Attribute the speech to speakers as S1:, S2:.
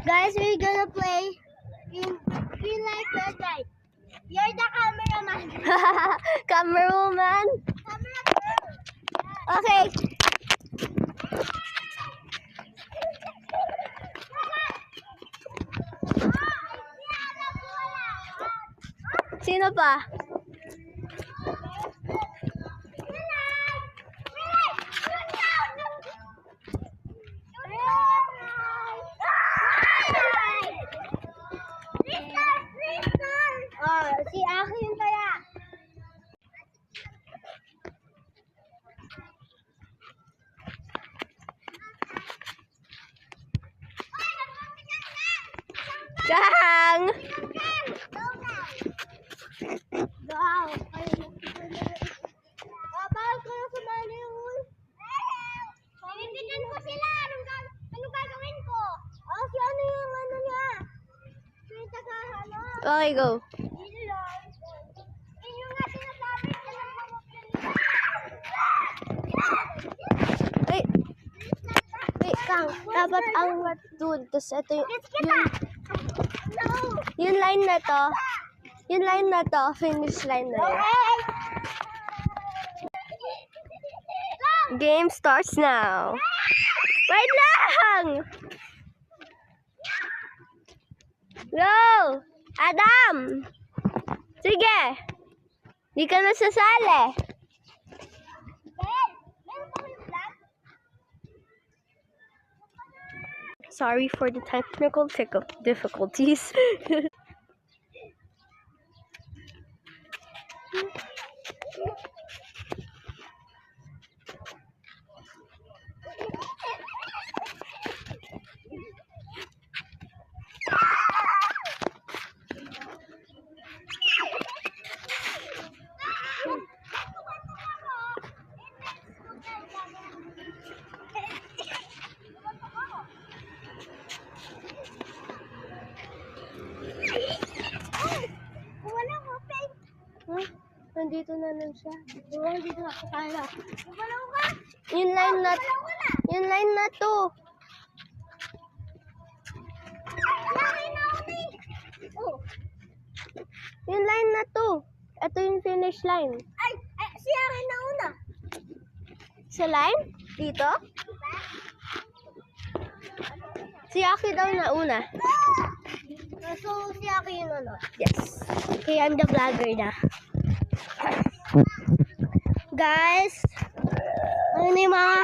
S1: Guys, we're gonna play in Green Light, Red Light. You're the cameraman.
S2: Cameraman?
S1: Cameraman.
S2: Okay. Sino pa?
S1: Oh, si Aki yun kaya.
S2: Gang!
S1: Wow. Bawal ko na sumali yun. Pinipitan ko sila. Ano gagawin ko? Oh, si ano yung ano niya? Si tagahano.
S2: Okay, go.
S1: Yung nga sinasabi ka lang
S2: Wait. Wait, Kang. Dapat ang dude. Tapos ito yung line na to. Yung line na to. Finish line na yun. Game starts now. Wait lang! Go! Adam! Sige! Di ka na sasali. Sorry for the technical difficulties. Nandito na lang siya.
S1: Dito na tayo. Gumalaw ka.
S2: Yung line na to.
S1: Oh.
S2: Yung line na to. Ito yung finish line.
S1: Ay, si Aki na una.
S2: Sa line? Dito? Si Aki daw na una.
S1: So, si Aki yung ano.
S2: Yes.
S1: Okay, I'm the vlogger na. Guys, ano yung mga